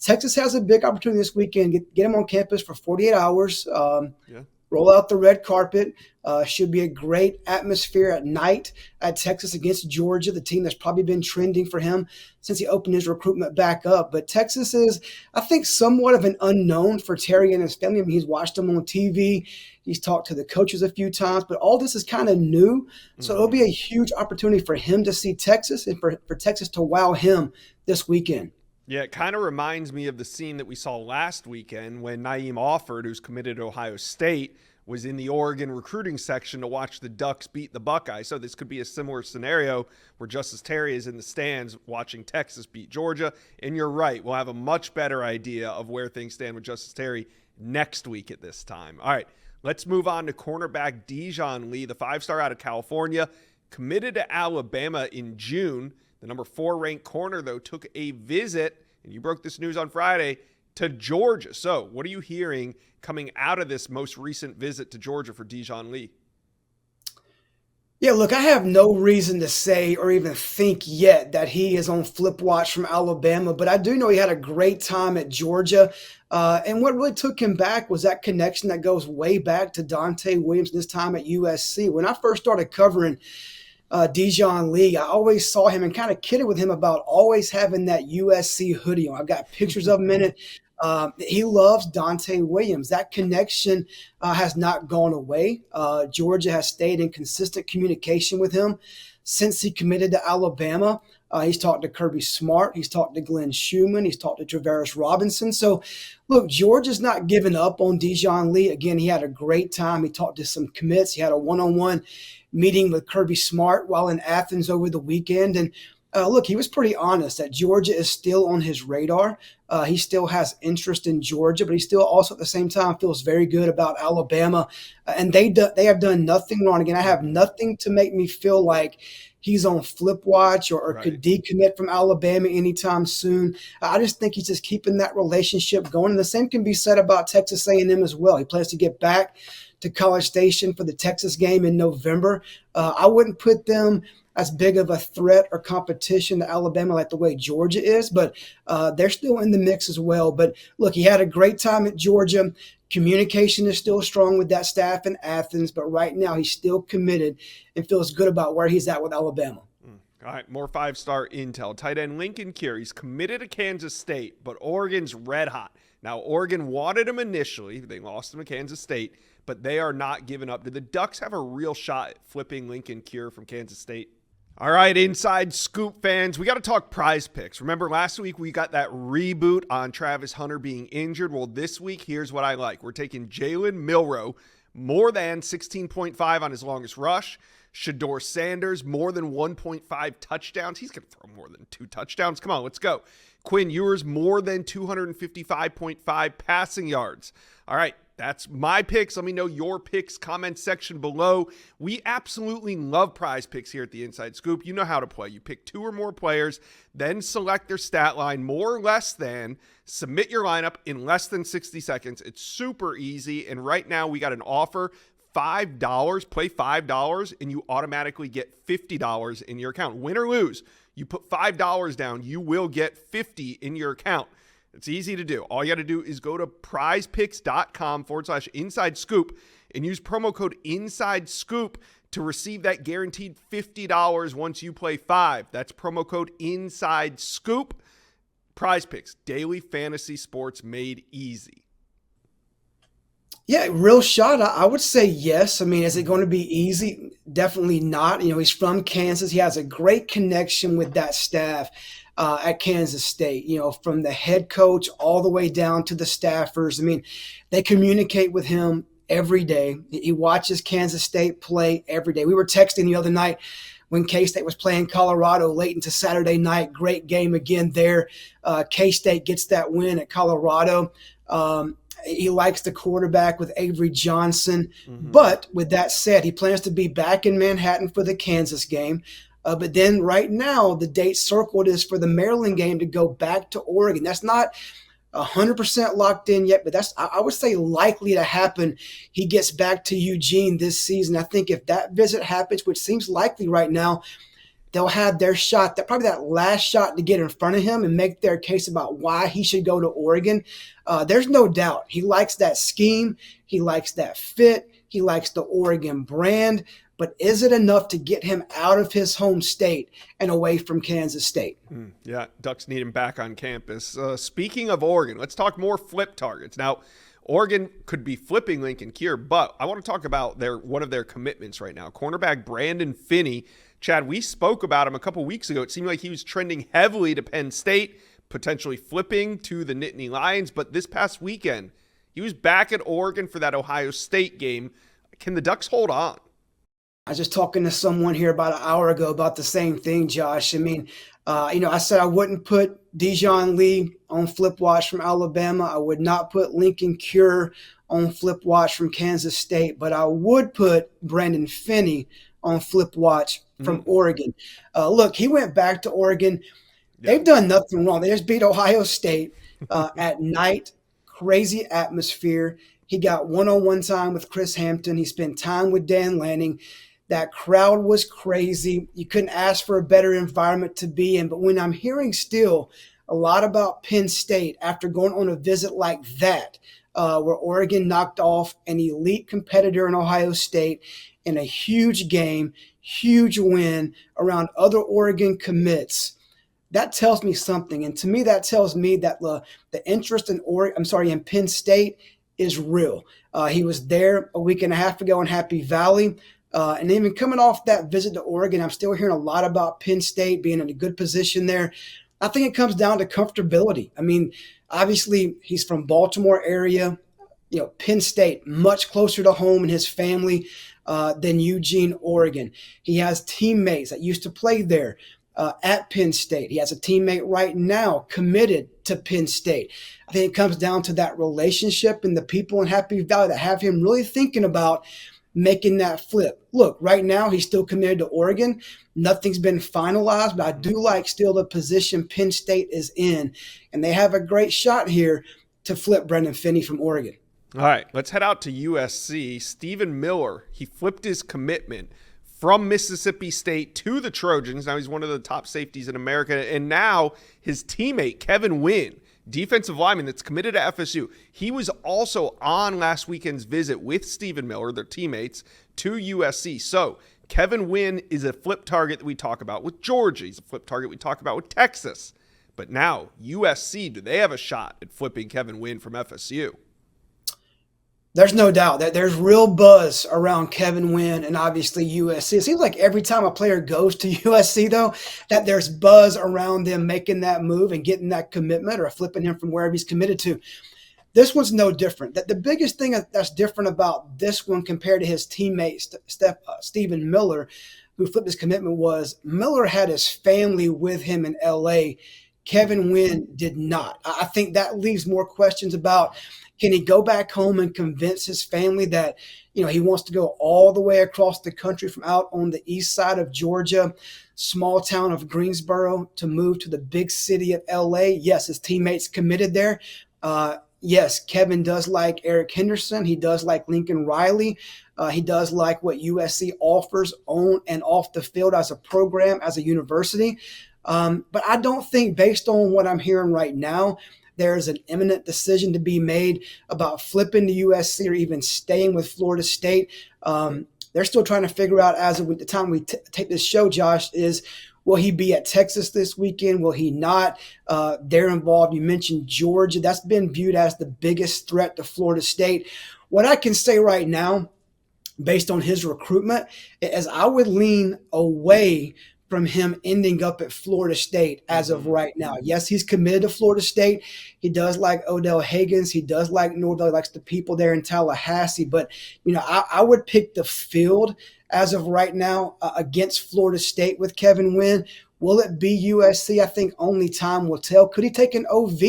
Texas has a big opportunity this weekend. Get him on campus for 48 hours. Roll out the red carpet. Should be a great atmosphere at night at Texas against Georgia, the team that's probably been trending for him since he opened his recruitment back up. But Texas is, I think, somewhat of an unknown for Terry and his family. I mean, he's watched them on TV. He's talked to the coaches a few times, but all this is kind of new. So it'll be a huge opportunity for him to see Texas and for Texas to wow him this weekend. Yeah, it kind of reminds me of the scene that we saw last weekend when Naeem Offord, who's committed to Ohio State, was in the Oregon recruiting section to watch the Ducks beat the Buckeyes. So this could be a similar scenario where Justice Terry is in the stands watching Texas beat Georgia. And you're right, we'll have a much better idea of where things stand with Justice Terry next week at this time. All right, let's move on to cornerback Dijon Lee, the 5-star out of California, committed to Alabama in June. The #4 ranked corner, though, took a visit, and you broke this news on Friday, to Georgia. So what are you hearing coming out of this most recent visit to Georgia for Dijon Lee? Yeah, look, I have no reason to say or even think yet that he is on flip watch from Alabama, but I do know he had a great time at Georgia. And what really took him back was that connection that goes way back to Dante Williams and his time at USC. When I first started covering Dijon Lee, I always saw him and kind of kidded with him about always having that USC hoodie on. I've got pictures of him in it. He loves Dante Williams. That connection has not gone away. Georgia has stayed in consistent communication with him since he committed to Alabama. He's talked to Kirby Smart. He's talked to Glenn Schumann. He's talked to Travaris Robinson. So, look, Georgia's not giving up on Dijon Lee. Again, he had a great time. He talked to some commits. He had a one-on-one meeting with Kirby Smart while in Athens over the weekend. And look, he was pretty honest that Georgia is still on his radar. He still has interest in Georgia, but he still also at the same time feels very good about Alabama. And they have done nothing wrong. Again, I have nothing to make me feel like he's on flip watch or could decommit from Alabama anytime soon. I just think he's just keeping that relationship going. And the same can be said about Texas A&M as well. He plans to get back to College Station for the Texas game in November. I wouldn't put them as big of a threat or competition to Alabama like the way Georgia is, but they're still in the mix as well. But look, he had a great time at Georgia. Communication is still strong with that staff in Athens, but right now he's still committed and feels good about where he's at with Alabama. All right, more five-star intel. Tight end Lincoln Curie, he's committed to Kansas State, but Oregon's red hot. Now, Oregon wanted him initially. They lost him to Kansas State, but they are not giving up. Do the Ducks have a real shot at flipping Lincoln Curie from Kansas State? All right, Inside Scoop fans, we got to talk Prize Picks. Remember last week we got that reboot on Travis Hunter being injured? Well, this week, here's what I like. We're taking Jalen Milroe, more than 16.5 on his longest rush. Shador Sanders, more than 1.5 touchdowns. He's going to throw more than 2 touchdowns. Come on, let's go. Quinn Ewers, more than 255.5 passing yards. All right, that's my picks. Let me know your picks, comment section below. We absolutely love Prize Picks here at the Inside Scoop. You know how to play. You pick 2 or more players, then select their stat line, more or less than, submit your lineup in less than 60 seconds. It's super easy, and right now we got an offer, $5, play $5, and you automatically get $50 in your account. Win or lose, you put $5 down, you will get $50 in your account. It's easy to do. All you got to do is go to prizepicks.com/inside scoop and use promo code inside scoop to receive that guaranteed $50 once you play 5. That's promo code inside scoop. Prize Picks, daily fantasy sports made easy. Yeah, real shot. I would say yes. I mean, is it going to be easy? Definitely not. You know, he's from Kansas. He has a great connection with that staff at Kansas State, you know, from the head coach all the way down to the staffers. I mean, they communicate with him every day. He watches Kansas State play every day. We were texting the other night when K-State was playing Colorado late into Saturday night. Great game again there. K-State gets that win at Colorado. He likes the quarterback with Avery Johnson. Mm-hmm. But with that said, he plans to be back in Manhattan for the Kansas game. But then right now, the date circled is for the Maryland game to go back to Oregon. That's not 100% locked in yet, but that's, I would say, likely to happen. He gets back to Eugene this season. I think if that visit happens, which seems likely right now, they'll have their shot, probably that last shot to get in front of him and make their case about why he should go to Oregon. There's no doubt. He likes that scheme. He likes that fit. He likes the Oregon brand. But is it enough to get him out of his home state and away from Kansas State? Yeah, Ducks need him back on campus. Speaking of Oregon, let's talk more flip targets. Now, Oregon could be flipping Lincoln Curie, but I want to talk about one of their commitments right now. Cornerback Brandon Finney. Chad, we spoke about him a couple weeks ago. It seemed like he was trending heavily to Penn State, potentially flipping to the Nittany Lions, but this past weekend, he was back at Oregon for that Ohio State game. Can the Ducks hold on? I was just talking to someone here about an hour ago about the same thing, Josh. I mean, I said I wouldn't put Dijon Lee on flip watch from Alabama. I would not put Lincoln Curie on flip watch from Kansas State, but I would put Brandon Finney on flip watch from Oregon. Look, he went back to Oregon. Yeah. They've done nothing wrong. They just beat Ohio State at night, crazy atmosphere. He got one-on-one time with Chris Hampton. He spent time with Dan Lanning. That crowd was crazy. You couldn't ask for a better environment to be in. But when I'm hearing still a lot about Penn State after going on a visit like that, where Oregon knocked off an elite competitor in Ohio State in a huge game, huge win around other Oregon commits, that tells me something. And to me, that tells me that the interest in in Penn State is real. He was there a week and a half ago in Happy Valley. And even coming off that visit to Oregon, I'm still hearing a lot about Penn State being in a good position there. I think it comes down to comfortability. I mean, obviously, he's from Baltimore area. Penn State, much closer to home and his family than Eugene, Oregon. He has teammates that used to play there at Penn State. He has a teammate right now committed to Penn State. I think it comes down to that relationship and the people in Happy Valley that have him really thinking about making that flip. Look, right now he's still committed to Oregon. Nothing's been finalized, but I do like still the position Penn State is in, and they have a great shot here to flip Brendan Finney from Oregon. All right, let's head out to USC. Stephen Miller, he flipped his commitment from Mississippi State to the Trojans. Now he's one of the top safeties in America. And now his teammate, Kevin Wynn, defensive lineman that's committed to FSU, he was also on last weekend's visit with Stephen Miller, their teammates, to USC. So Kevin Wynn is a flip target that we talk about with Georgia. He's a flip target we talk about with Texas. But now USC, do they have a shot at flipping Kevin Wynn from FSU? There's no doubt that there's real buzz around Kevin Wynn and obviously USC. It seems like every time a player goes to USC, though, that there's buzz around them making that move and getting that commitment or flipping him from wherever he's committed to. This one's no different. The biggest thing that's different about this one compared to his teammate, Stephen Miller, who flipped his commitment, was Miller had his family with him in L.A. Kevin Wynn did not. I think that leaves more questions about, can he go back home and convince his family that, he wants to go all the way across the country from out on the east side of Georgia, small town of Greensboro, to move to the big city of LA? Yes, his teammates committed there. Yes, Kevin does like Eric Henderson. He does like Lincoln Riley. He does like what USC offers on and off the field as a program, as a university. But I don't think, based on what I'm hearing right now, there's an imminent decision to be made about flipping to USC or even staying with Florida State. They're still trying to figure out, as of the time we take this show, Josh, is will he be at Texas this weekend? Will he not? They're involved. You mentioned Georgia. That's been viewed as the biggest threat to Florida State. What I can say right now, based on his recruitment, is I would lean away from him ending up at Florida State as of right now. Yes, he's committed to Florida State. He does like Odell Higgins. He does like Norvell. He likes the people there in Tallahassee. But, I would pick the field as of right now against Florida State with Kevin Wynn. Will it be USC? I think only time will tell. Could he take an OV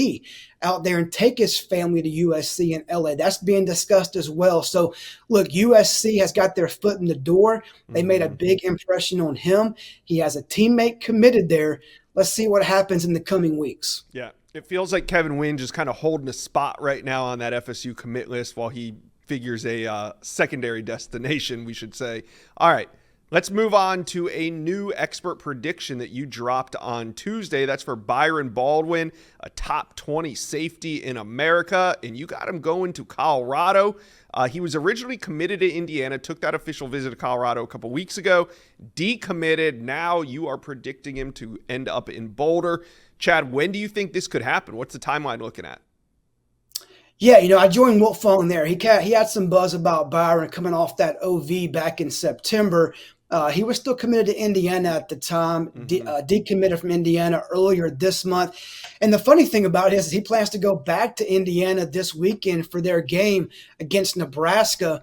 out there and take his family to USC in LA? That's being discussed as well. So, look, USC has got their foot in the door. They made a big impression on him. He has a teammate committed there. Let's see what happens in the coming weeks. Yeah, it feels like Kevin Wynn just kind of holding a spot right now on that FSU commit list while he figures a secondary destination, we should say. All right. Let's move on to a new expert prediction that you dropped on Tuesday. That's for Byron Baldwin, a top 20 safety in America, and you got him going to Colorado. He was originally committed to Indiana, took that official visit to Colorado a couple weeks ago, decommitted. Now you are predicting him to end up in Boulder. Chad, when do you think this could happen? What's the timeline looking at? Yeah, I joined Wilt Fong there. He had some buzz about Byron coming off that OV back in September. He was still committed to Indiana at the time, decommitted from Indiana earlier this month. And the funny thing about it is he plans to go back to Indiana this weekend for their game against Nebraska.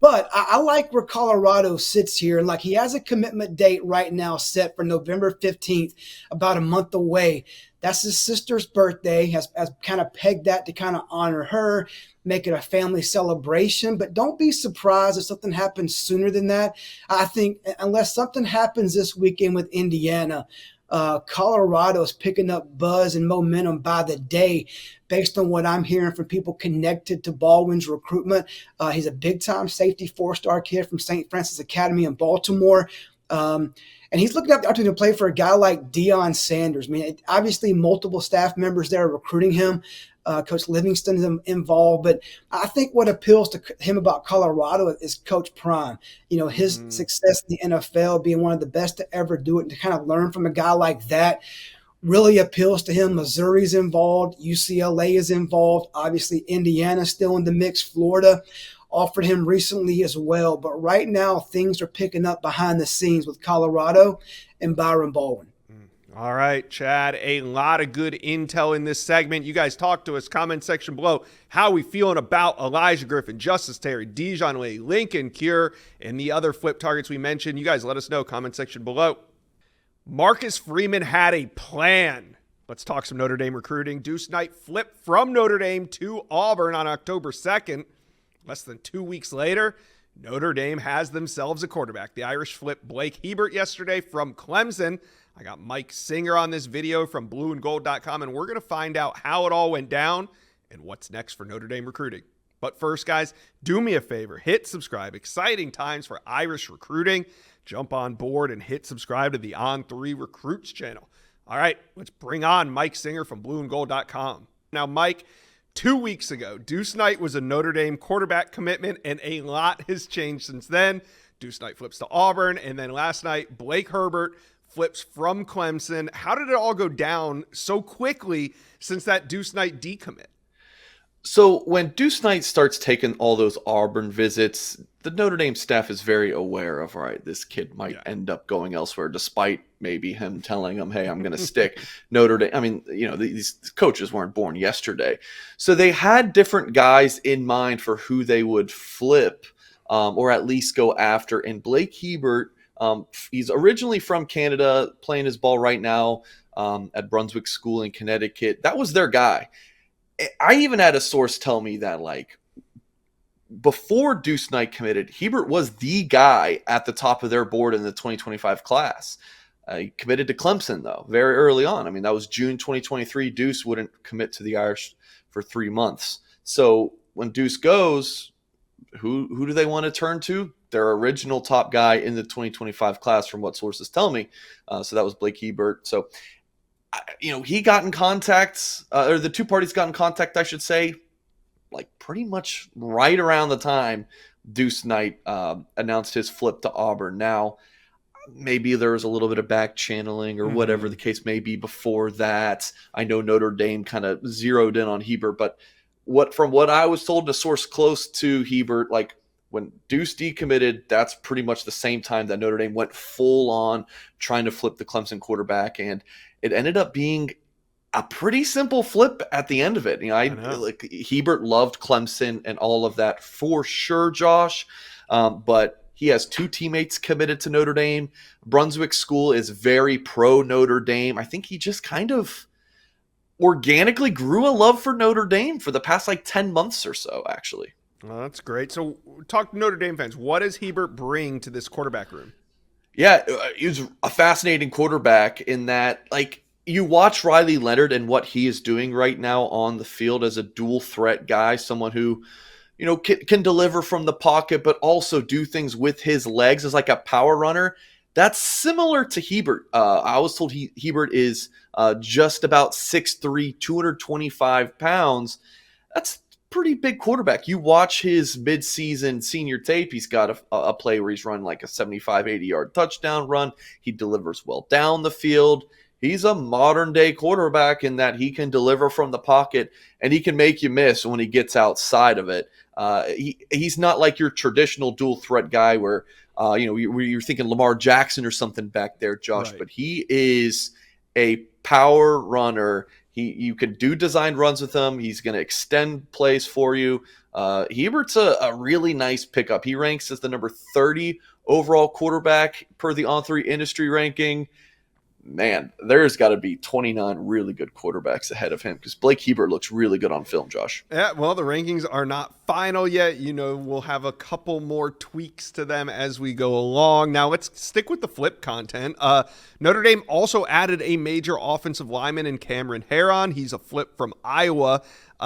But I like where Colorado sits here. And like, he has a commitment date right now set for November 15th, about a month away. That's his sister's birthday, has kind of pegged that to kind of honor her, make it a family celebration. But don't be surprised if something happens sooner than that. I think unless something happens this weekend with Indiana, Colorado is picking up buzz and momentum by the day based on what I'm hearing from people connected to Baldwin's recruitment. He's a big-time safety, 4-star kid from St. Francis Academy in Baltimore. And he's looking at the opportunity to play for a guy like Deion Sanders. I mean, obviously multiple staff members there are recruiting him. Coach Livingston is involved. But I think what appeals to him about Colorado is Coach Prime. His success in the NFL, being one of the best to ever do it, and to kind of learn from a guy like that really appeals to him. Missouri's involved. UCLA is involved. Obviously, Indiana's still in the mix. Florida. offered him recently as well. But right now, things are picking up behind the scenes with Colorado and Byron Baldwin. All right, Chad, a lot of good intel in this segment. You guys talk to us, comment section below. How are we feeling about Elijah Griffin, Justice Terry, Dijon Lee, Lincoln Cure, and the other flip targets we mentioned? You guys let us know, comment section below. Marcus Freeman had a plan. Let's talk some Notre Dame recruiting. Deuce Knight flipped from Notre Dame to Auburn on October 2nd. Less than 2 weeks later, Notre Dame has themselves a quarterback. The Irish flipped Blake Hebert yesterday from Clemson. I got Mike Singer on this video from blueandgold.com, and we're going to find out how it all went down and what's next for Notre Dame recruiting. But first, guys, do me a favor. Hit subscribe. Exciting times for Irish recruiting. Jump on board and hit subscribe to the On3 Recruits channel. All right, let's bring on Mike Singer from blueandgold.com. Now, Mike, 2 weeks ago, Deuce Knight was a Notre Dame quarterback commitment, and a lot has changed since then. Deuce Knight flips to Auburn, and then last night, Blake Herbert flips from Clemson. How did it all go down so quickly since that Deuce Knight decommit? So when Deuce Knight starts taking all those Auburn visits, the Notre Dame staff is very aware of, all right, this kid might end up going elsewhere, despite maybe him telling them, hey, I'm going to stick Notre Dame. I mean, these coaches weren't born yesterday. So they had different guys in mind for who they would flip or at least go after. And Blake Hebert, he's originally from Canada, playing his ball right now at Brunswick School in Connecticut. That was their guy. I even had a source tell me that, like, before Deuce Knight committed, Hebert was the guy at the top of their board in the 2025 class. He committed to Clemson, though, very early on. I mean, that was June 2023. Deuce wouldn't commit to the Irish for 3 months. So when Deuce goes, who do they want to turn to? Their original top guy in the 2025 class, from what sources tell me. So that was Blake Hebert. So, he got in contact, or the two parties got in contact, I should say, like pretty much right around the time Deuce Knight announced his flip to Auburn. Now, maybe there was a little bit of back channeling or whatever the case may be before that. I know Notre Dame kind of zeroed in on Hebert, but from what I was told, a source close to Hebert, like when Deuce decommitted, that's pretty much the same time that Notre Dame went full on trying to flip the Clemson quarterback, and it ended up being a pretty simple flip at the end of it. Like Hebert loved Clemson and all of that for sure, Josh. But he has two teammates committed to Notre Dame. Brunswick School is very pro Notre Dame. I think he just kind of organically grew a love for Notre Dame for the past 10 months or so, actually. Well, that's great. So talk to Notre Dame fans. What does Hebert bring to this quarterback room? Yeah, he was a fascinating quarterback in that, you watch Riley Leonard and what he is doing right now on the field as a dual threat guy, someone who, can deliver from the pocket, but also do things with his legs as like a power runner. That's similar to Hebert. I was told Hebert is just about 6'3", 225 pounds. That's pretty big quarterback. You watch his midseason senior tape, he's got a play where he's run like a 75, 80-yard touchdown run. He delivers well down the field. He's a modern-day quarterback in that he can deliver from the pocket, and he can make you miss when he gets outside of it. He's not like your traditional dual-threat guy where you're thinking Lamar Jackson or something back there, Josh, right. But he is a power runner. You can do designed runs with him. He's going to extend plays for you. Hebert's a really nice pickup. He ranks as the number 30 overall quarterback per the On3 industry ranking. Man, there's got to be 29 really good quarterbacks ahead of him because Blake Hebert looks really good on film, Josh. Yeah, well, the rankings are not final yet. We'll have a couple more tweaks to them as we go along. Now, let's stick with the flip content. Notre Dame also added a major offensive lineman in Cameron Heron. He's a flip from Iowa.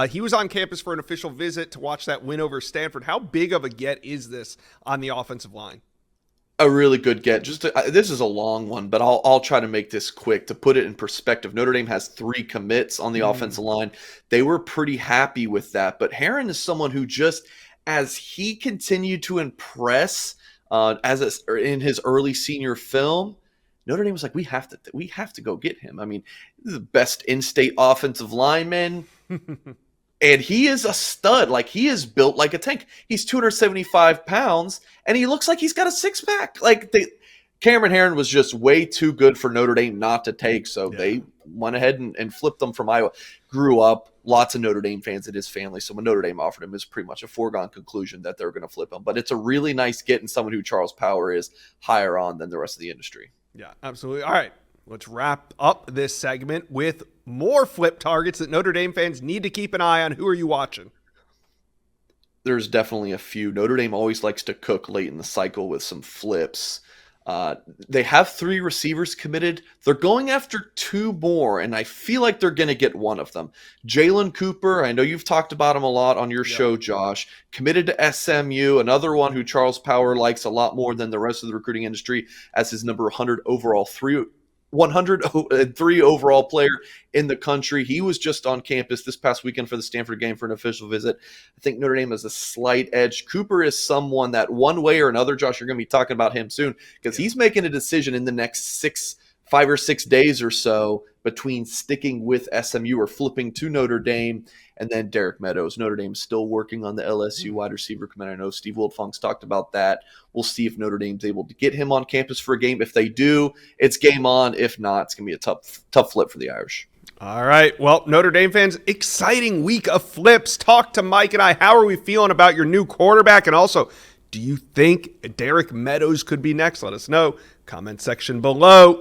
He was on campus for an official visit to watch that win over Stanford. How big of a get is this on the offensive line? A really good get. This is a long one, but I'll try to make this quick to put it in perspective. Notre Dame has 3 commits on the offensive line. They were pretty happy with that, but Heron is someone who just, as he continued to impress in his early senior film, Notre Dame was like, we have to go get him. I mean, the best in-state offensive lineman. And he is a stud. Like, he is built like a tank. He's 275 pounds, and he looks like he's got a six-pack. Like, Cameron Herron was just way too good for Notre Dame not to take, so they went ahead and flipped them from Iowa. Grew up, lots of Notre Dame fans in his family, so when Notre Dame offered him, it was pretty much a foregone conclusion that they were going to flip him. But it's a really nice get, and someone who Charles Power is higher on than the rest of the industry. Yeah, absolutely. All right, let's wrap up this segment with more flip targets that Notre Dame fans need to keep an eye on. Who are you watching? There's definitely a few. Notre Dame always likes to cook late in the cycle with some flips. They have 3 receivers committed. They're going after 2 more, and I feel like they're going to get one of them. Jalen Cooper, I know you've talked about him a lot on your show, Josh, committed to SMU, another one who Charles Power likes a lot more than the rest of the recruiting industry as his number 103 overall player in the country. He was just on campus this past weekend for the Stanford game for an official visit. I think Notre Dame has a slight edge. Cooper is someone that one way or another, Josh, you're going to be talking about him soon because he's making a decision in the next 5 or 6 days or so between sticking with SMU or flipping to Notre Dame. And then Derek Meadows. Notre Dame's still working on the LSU wide receiver commit. I know Steve Wiltfong's talked about that. We'll see if Notre Dame's able to get him on campus for a game. If they do, it's game on. If not, it's going to be a tough flip for the Irish. All right. Well, Notre Dame fans, exciting week of flips. Talk to Mike and I. How are we feeling about your new quarterback? And also, do you think Derek Meadows could be next? Let us know. Comment section below.